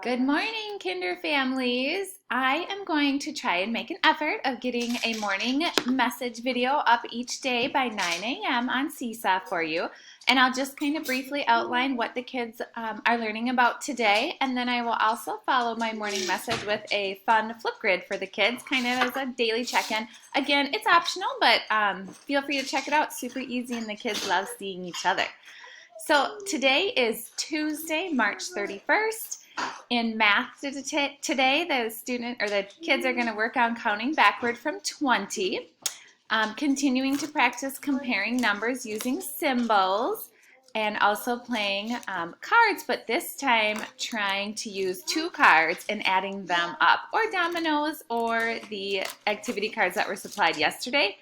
Good morning, Kinder families. I am going to try and make an effort of getting a morning message video up each day by 9 a.m. on Seesaw for you. And I'll just kind of briefly outline what the kids are learning about today. And then I will also follow my morning message with a fun Flipgrid for the kids, kind of as a daily check-in. Again, it's optional, but feel free to check it out. Super easy, and the kids love seeing each other. So today is Tuesday, March 31st. In math today, the kids are going to work on counting backward from 20, continuing to practice comparing numbers using symbols, and also playing cards, but this time trying to use 2 cards and adding them up, or dominoes, or the activity cards that were supplied yesterday.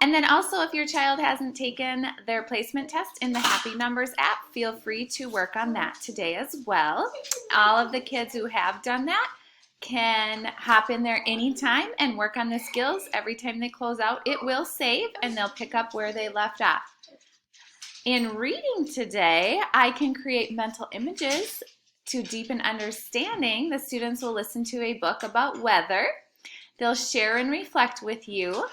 And then also, if your child hasn't taken their placement test in the Happy Numbers app, feel free to work on that today as well. All of the kids who have done that can hop in there anytime and work on the skills. Every time they close out, it will save and they'll pick up where they left off. In reading today, I can create mental images to deepen understanding. The students will listen to a book about weather. They'll share and reflect with you.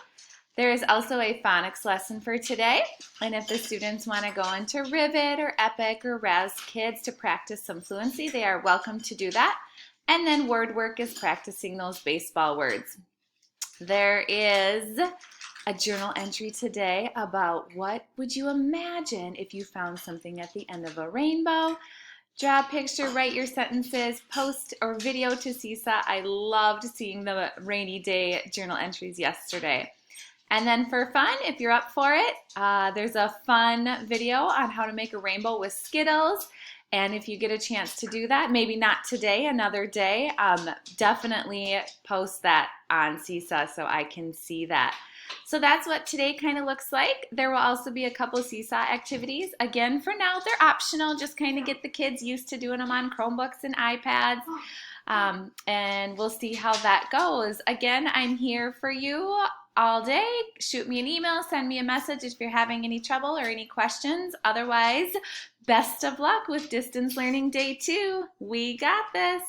There is also a phonics lesson for today, and if the students want to go into Rivet or Epic or Raz Kids to practice some fluency, they are welcome to do that. And then word work is practicing those baseball words. There is a journal entry today about what would you imagine if you found something at the end of a rainbow. Draw a picture, write your sentences, post or video to Seesaw. I loved seeing the rainy day journal entries yesterday. And then for fun, if you're up for it, there's a fun video on how to make a rainbow with Skittles. And if you get a chance to do that, maybe not today, another day, definitely post that on Seesaw so I can see that. So that's what today kind of looks like. There will also be a couple Seesaw activities. Again, for now, they're optional. Just kind of get the kids used to doing them on Chromebooks and iPads. And we'll see how that goes. Again, I'm here for you all day. Shoot me an email, send me a message if you're having any trouble or any questions. Otherwise, best of luck with Distance Learning Day 2. We got this.